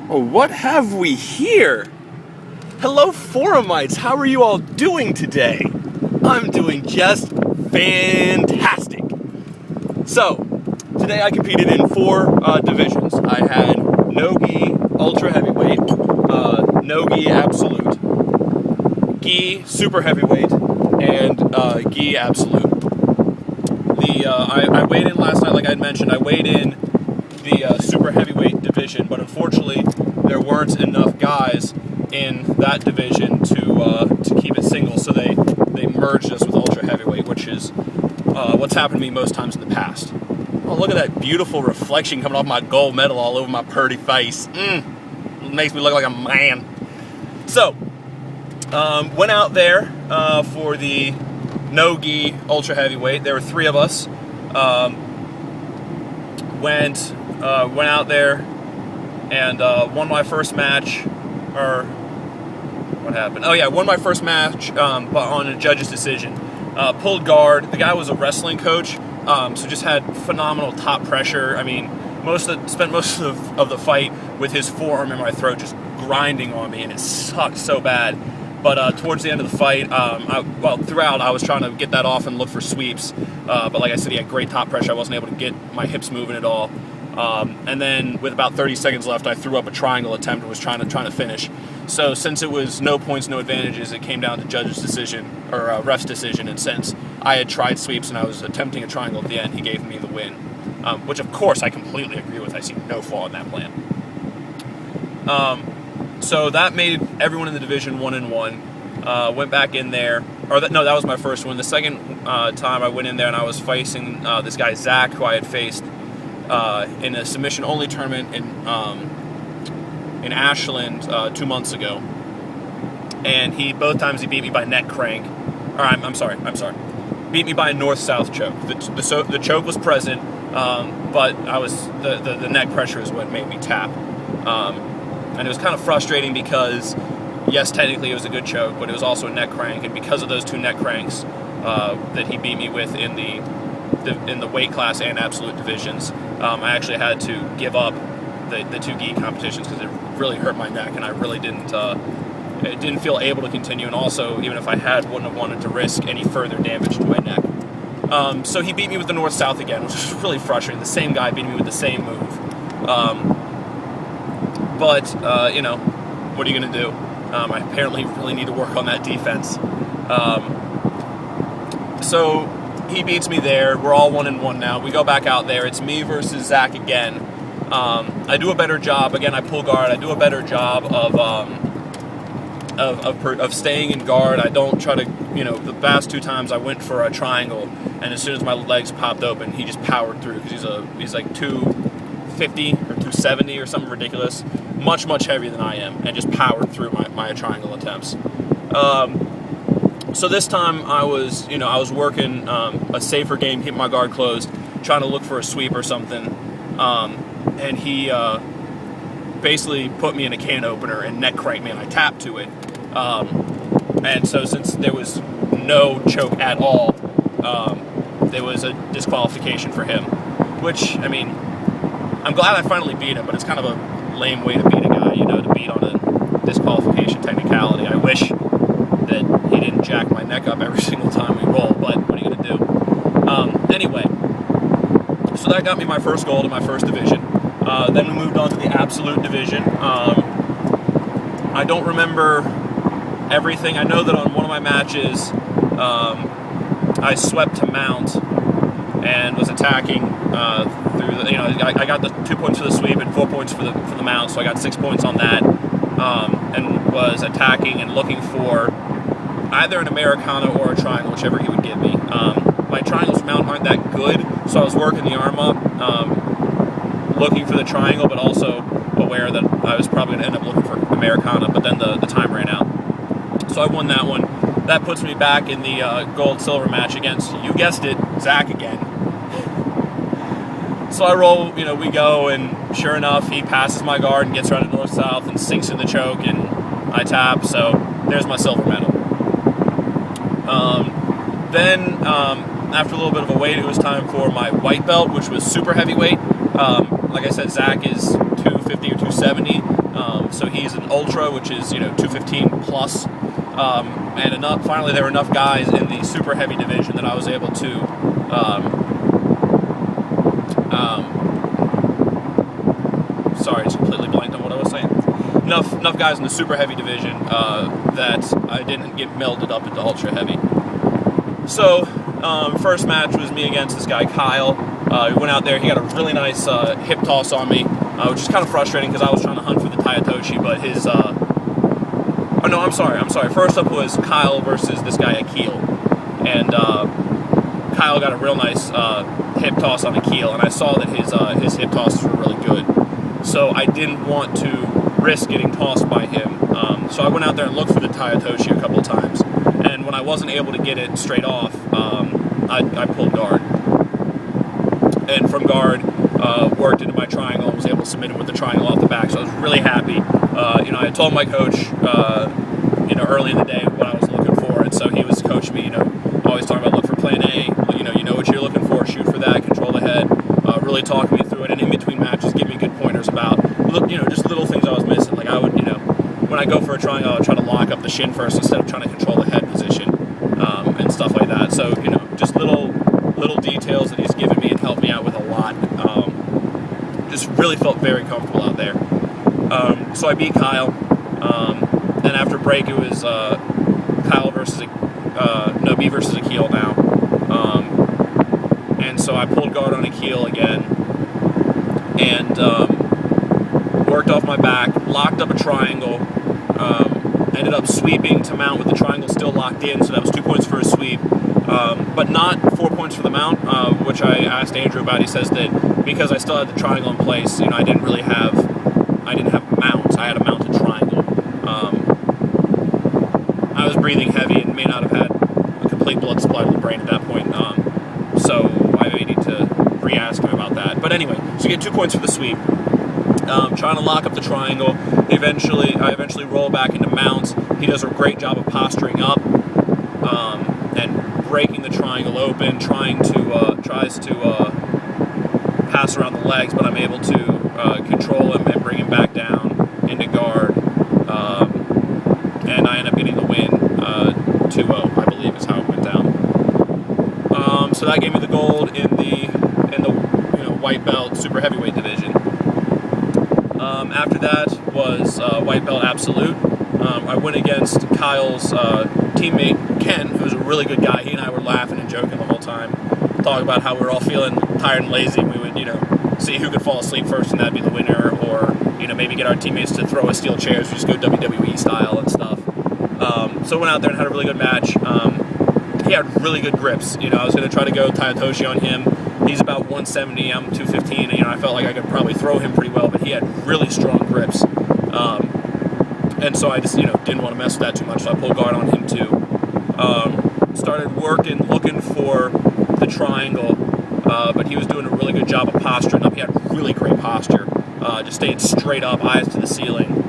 Oh, what have we here? Hello, Forumites. How are you all doing today? I'm doing just fantastic. So, today I competed in 4 divisions. I had no-gi, ultra heavyweight, no-gi absolute, gi super heavyweight, and gi absolute. I weighed in last night, like I had mentioned. I weighed in the super heavyweight division, but unfortunately there weren't enough guys in that division to keep it single, so they merged us with ultra heavyweight, which is what's happened to me most times in the past. Oh, look at that beautiful reflection coming off my gold medal all over my pretty face. It makes me look like a man. So, went out there for the no-gi ultra heavyweight. There were 3 of us. Went out there and won my first match. Or what happened? Oh yeah, won my first match but on a judge's decision. Pulled guard. The guy was a wrestling coach, so just had phenomenal top pressure. I mean, spent most of the fight with his forearm in my throat, just grinding on me, and it sucked so bad. But towards the end of the fight, throughout I was trying to get that off and look for sweeps. But like I said, he had great top pressure. I wasn't able to get my hips moving at all. And then with about 30 seconds left, I threw up a triangle attempt and was trying to finish. So since it was no points, no advantages, it came down to judge's decision, or ref's decision. And since I had tried sweeps and I was attempting a triangle at the end, he gave me the win. Which of course I completely agree with. I see no flaw in that plan. So that made everyone in the division 1-1. Went back in there. That was my first one. The second time I went in there and I was facing this guy Zach, who I had faced in a submission-only tournament in Ashland 2 months ago, and both times he beat me by neck crank. Or I'm sorry, beat me by a north-south choke. The choke was present, but the neck pressure is what made me tap, and it was kind of frustrating because yes, technically it was a good choke, but it was also a neck crank, and because of those 2 neck cranks that he beat me with in the weight class and absolute divisions, I actually had to give up the 2 gi competitions because it really hurt my neck, and I really didn't feel able to continue, and also, even if I wouldn't have wanted to risk any further damage to my neck. So he beat me with the north-south again, which was really frustrating. The same guy beat me with the same move. But what are you going to do? I apparently really need to work on that defense. So he beats me there. We're all 1-1 now. We go back out there. It's me versus Zach again. I do a better job. Again, I pull guard. I do a better job of staying in guard. I don't try to, the past 2 times I went for a triangle, and as soon as my legs popped open, he just powered through because he's like 250 or 270 or something ridiculous, much heavier than I am, and just powered through my triangle attempts. So this time I was working a safer game, keep my guard closed, trying to look for a sweep or something, and he basically put me in a can opener and neck cranked me, and I tapped to it. And so since there was no choke at all, there was a disqualification for him, which, I mean, I'm glad I finally beat him, but it's kind of a lame way to beat a guy, to beat on a disqualification technicality. I wish that he didn't jack my neck up every single time we roll, but what are you going to do? Anyway, so that got me my first gold in my first division. Then we moved on to the absolute division. I don't remember everything. I know that on one of my matches, I swept to mount and was attacking through the, I got the 2 points for the sweep and 4 points for the mount, so I got 6 points on that, and was attacking and looking for either an Americana or a triangle, whichever he would give me. My triangles for mount aren't that good, so I was working the arm up, looking for the triangle, but also aware that I was probably going to end up looking for Americana, but then the time ran out. So I won that one. That puts me back in the gold-silver match against, you guessed it, Zach again. So I roll, we go, and sure enough, he passes my guard and gets around to north-south and sinks in the choke, and I tap, so there's my silver medal. Then, after a little bit of a wait, it was time for my white belt, which was super heavyweight. Like I said, Zach is 250 or 270, so he's an ultra, which is 215 plus. And finally, there were enough guys in the super heavy division that I was able to sorry, it's completely blanked on what I was saying. Enough guys in the super heavy division that I didn't get melded up into ultra heavy. So first match was me against this guy Kyle. We went out there. He got a really nice hip toss on me, which is kind of frustrating because I was trying to hunt for the Tayatoshi, but his oh no, I'm sorry. First up was Kyle versus this guy Akil, and Kyle got a real nice hip toss on Akil, and I saw that his hip tosses were really good. So I didn't want to risk getting tossed by him. So I went out there and looked for the Tayatoshi a couple of times, and when I wasn't able to get it straight off, I pulled guard, and from guard worked into my triangle and was able to submit him with the triangle off the back. So I was really happy. I told my coach, early in the day what I was looking for, and so he was coaching me. Always talking about look for plan A. You know what you're looking for, shoot for that, control the head. Really talking me through it, and in between matches, give me good pointers about just little things I was missing. Like I would, when I go for a triangle, I would try to lock up the shin first instead of trying to control the head position and stuff like that. So just little details that he's given me and helped me out with a lot. Just really felt very comfortable out there. So I beat Kyle, and after break it was Kyle versus me versus Akil now. And so I pulled guard on Akil again, and worked off my back, locked up a triangle, ended up sweeping to mount with the triangle still locked in, so that was 2 points for a sweep, but not 4 points for the mount, which I asked Andrew about. He says that because I still had the triangle in place, I didn't have mounts. I had a mounted triangle. I was breathing heavy and may not have had a complete blood supply to the brain at that point, so I may need to re-ask him about that. But anyway, so you get 2 points for the sweep. Trying to lock up the triangle. I eventually roll back into mounts. He does a great job of posturing up and breaking the triangle open, tries to pass around the legs, but I'm able to control him and bring him back down into guard, and I end up getting the win, 2-0, I believe is how it went down. So that gave me the gold in the white belt super heavyweight division. After that was white belt absolute. I went against Kyle's teammate Ken, who's a really good guy. He and I were laughing and joking the whole time, talking about how we were all feeling tired and lazy. We would, see who could fall asleep first, and that'd be the winner, or maybe get our teammates to throw us steel chairs, we just go WWE style and stuff. So I went out there and had a really good match. He had really good grips. I was going to try to go Tayatoshi on him. He's about 170, I'm 215, and I felt like I could probably throw him pretty well, but he had really strong grips. And so I just, didn't want to mess with that too much, so I pulled guard on him too. Started looking for the triangle, but he was doing a really good job of posturing up. He had really great posture, just staying straight up, eyes to the ceiling,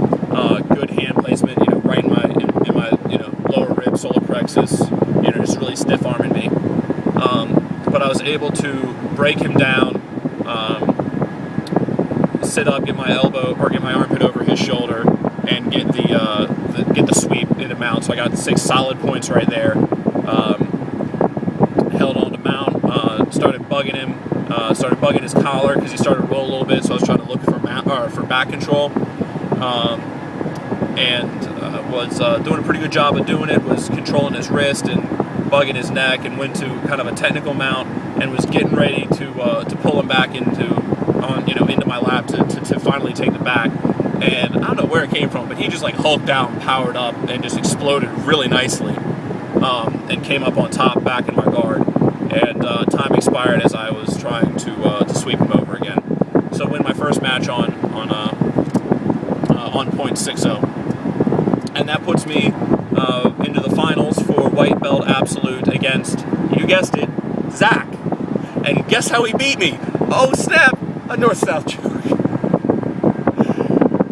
good hand placement, right in my lower rib, solar plexus, just really stiff arming me. But I was able to break him down, sit up, get my armpit over his shoulder, and get the sweep into mount. So I got 6 solid points right there. Held on to mount, started bugging him, started bugging his collar because he started to roll a little bit. So I was trying to look for back control, and was doing a pretty good job of doing it. Was controlling his wrist and bugging his neck, and went to kind of a technical mount and was getting ready to pull him back into my lap to finally take the back. And I don't know where it came from, but he just like hulked out and powered up and just exploded really nicely, and came up on top back in my guard, and time expired as I was trying to sweep him over again. So win my first match on point 6-0, and that puts me into the finals for white belt absolute against, you guessed it, Zach. And guess how he beat me? Oh snap! A north-south joke.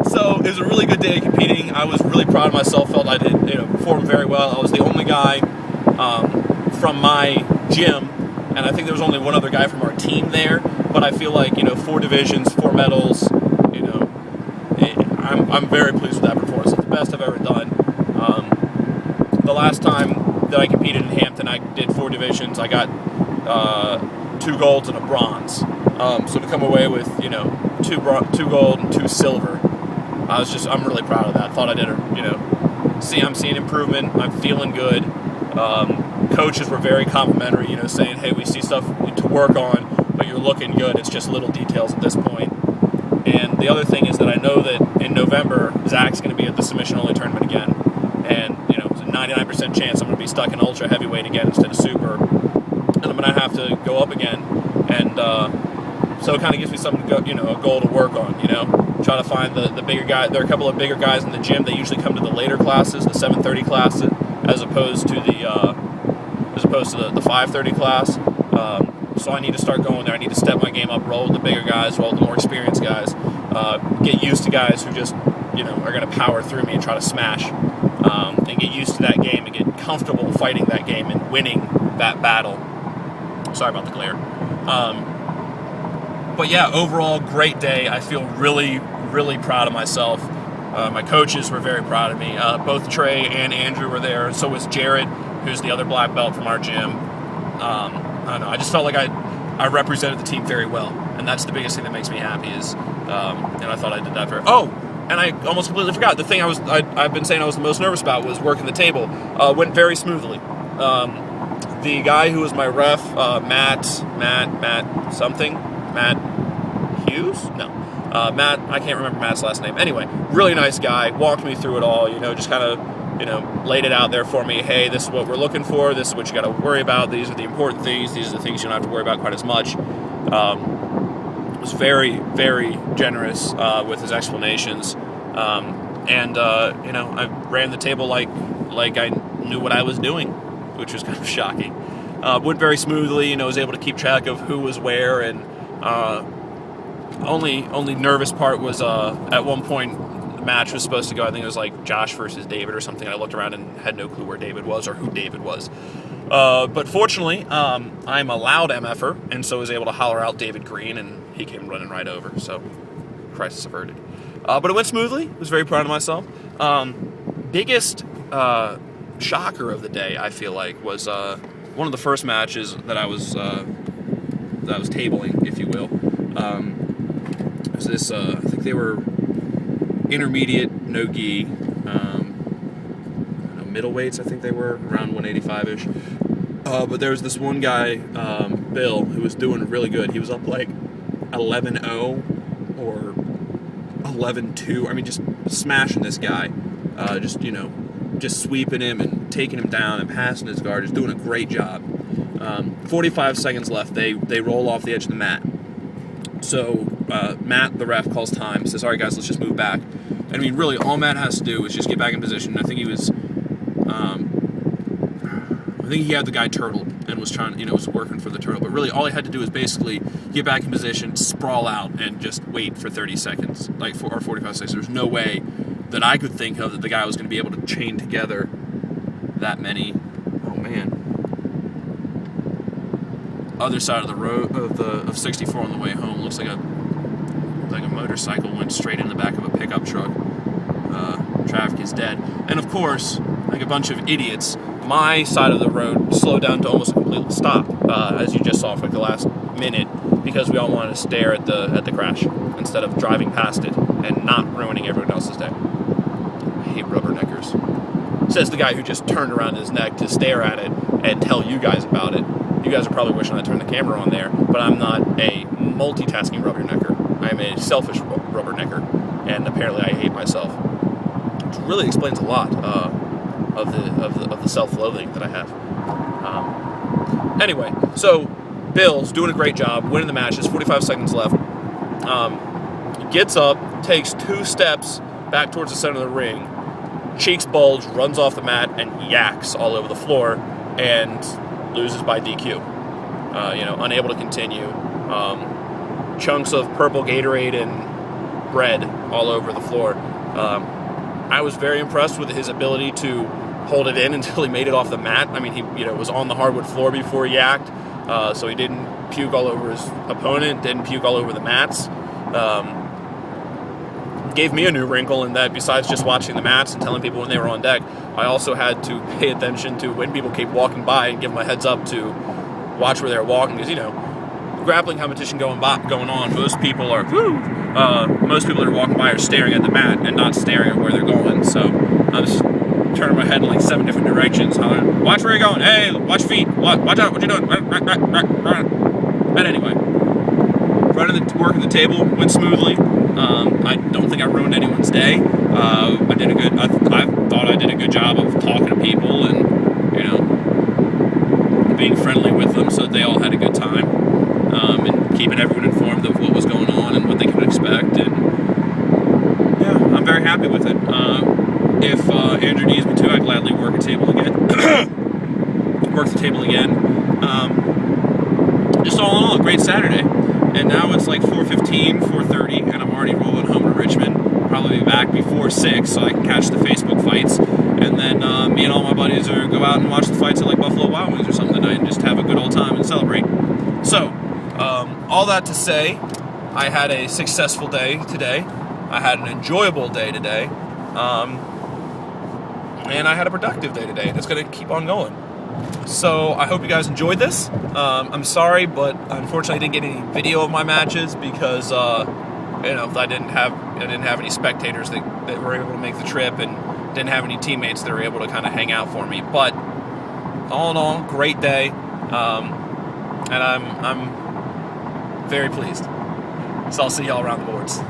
So it was a really good day of competing. I was really proud of myself. Felt I did perform very well. I was the only guy from my gym, and I think there was only one other guy from our team there but I feel like, 4 divisions, 4 medals, I'm very pleased with that performance. It's the best I've ever done. The last time that I competed in Hampton, I did 4 divisions. I got 2 golds and a bronze. So to come away with, 2 gold and 2 silver, I'm really proud of that. Thought I did I'm seeing improvement. I'm feeling good. Coaches were very complimentary, saying, hey, we see stuff to work on, but you're looking good. It's just little details at this point. And the other thing is that I know that in November, Zach's going to be at the submission-only tournament again. And, it's a 99% chance I'm going to be stuck in ultra heavyweight again instead of super. And I'm going to have to go up again. And so it kind of gives me something to go, a goal to work on, Try to find the bigger guy. There are a couple of bigger guys in the gym. They usually come to the later classes, the 7:30 class, as opposed to the 5:30 class. So I need to start going there. I need to step my game up, roll with the bigger guys, roll with the more experienced guys, get used to guys who just, are going to power through me and try to smash, and get used to that game and get comfortable fighting that game and winning that battle. Sorry about the glare. But yeah, overall, great day. I feel really, really proud of myself. My coaches were very proud of me. Both Trey and Andrew were there. So was Jared, who's the other black belt from our gym. I don't know. I just felt like I represented the team very well, and that's the biggest thing that makes me happy. And I thought I did that very. Oh, and I almost completely forgot. The thing I've been saying I was the most nervous about was working the table. Went very smoothly. The guy who was my ref, Matt Hughes? No. Matt, I can't remember Matt's last name. Anyway, really nice guy, walked me through it all, just kind of, laid it out there for me. Hey, this is what we're looking for. This is what you got to worry about. These are the important things. These are the things you don't have to worry about quite as much. Was very, very generous with his explanations. I ran the table like I knew what I was doing, which was kind of shocking. Went very smoothly, was able to keep track of who was where, and only nervous part was at one point the match was supposed to go, I think it was like Josh versus David or something. I looked around and had no clue where David was or who David was. But fortunately, I'm a loud MFer, and so was able to holler out David Green, and he came running right over, so crisis averted. But it went smoothly. I was very proud of myself. Biggest shocker of the day, I feel like, was one of the first matches that I was tabling, if you will. Was this? I think they were intermediate no-gi, middleweights. I think they were around 185-ish. But there was this one guy, Bill, who was doing really good. He was up like 11-0 or 11-2. I mean, just smashing this guy. Just sweeping him and taking him down and passing his guard, just doing a great job. 45 seconds left. They roll off the edge of the mat. So Matt, the ref, calls time, says, all right, guys, let's just move back. And I mean, really, all Matt has to do is just get back in position. I think he was, he had the guy turtled and was trying, was working for the turtle. But really, all he had to do is basically get back in position, sprawl out, and just wait for 30 seconds, or 45 seconds. There's no way that I could think of that the guy was going to be able to chain together that many. Oh man! Other side of the road of 64 on the way home. Looks like a motorcycle went straight in the back of a pickup truck. Traffic is dead, and of course, like a bunch of idiots, my side of the road slowed down to almost a complete stop, as you just saw for like the last minute, because we all wanted to stare at the crash instead of driving past it and not ruining everyone else's day. I hate rubberneckers. Says the guy who just turned around his neck to stare at it and tell you guys about it. You guys are probably wishing I turned the camera on there, but I'm not a multitasking rubbernecker. I'm a selfish rubbernecker, and apparently I hate myself. Which really explains a lot of the self-loathing that I have. Anyway, so Bill's doing a great job, winning the match. There's 45 seconds left. He gets up, takes 2 steps back towards the center of the ring, cheeks bulge, runs off the mat, and yaks all over the floor, and loses by DQ. Unable to continue. Chunks of purple Gatorade and bread all over the floor. I was very impressed with his ability to hold it in until he made it off the mat. I mean, he was on the hardwood floor before he yacked, so he didn't puke all over his opponent, didn't puke all over the mats. Gave me a new wrinkle in that besides just watching the mats and telling people when they were on deck, I also had to pay attention to when people keep walking by and give them a heads up to watch where they're walking, because, grappling competition going on, most people are that are walking by are staring at the mat and not staring at where they're going. So I'm just turning my head in like 7 different directions, hollering, watch where you're going, hey, watch feet, watch out, what you doing? But anyway, working the table went smoothly. I don't think I ruined anyone's day. I thought I did a good job of talking to people and, being friendly with them so that they all had a good time, and keeping everyone informed of what was going on and what they could expect. And yeah, I'm very happy with it. If Andrew needs me to, I'd gladly work the table again. Just all in all, a great Saturday. And now it's like 4:15, 4:30, and I'm already rolling home to Richmond. Probably be back before 6 so I can catch the Facebook fights. And then me and all my buddies are go out and watch the fights at like Buffalo Wild Wings or something tonight and just have a good old time and celebrate. So, all that to say, I had a successful day today. I had an enjoyable day today. And I had a productive day today. And it's going to keep on going. So I hope you guys enjoyed this. I'm sorry, but unfortunately I didn't get any video of my matches because I didn't have any spectators that were able to make the trip, and didn't have any teammates that were able to kind of hang out for me. But all in all, great day, and I'm very pleased. So I'll see y'all around the boards.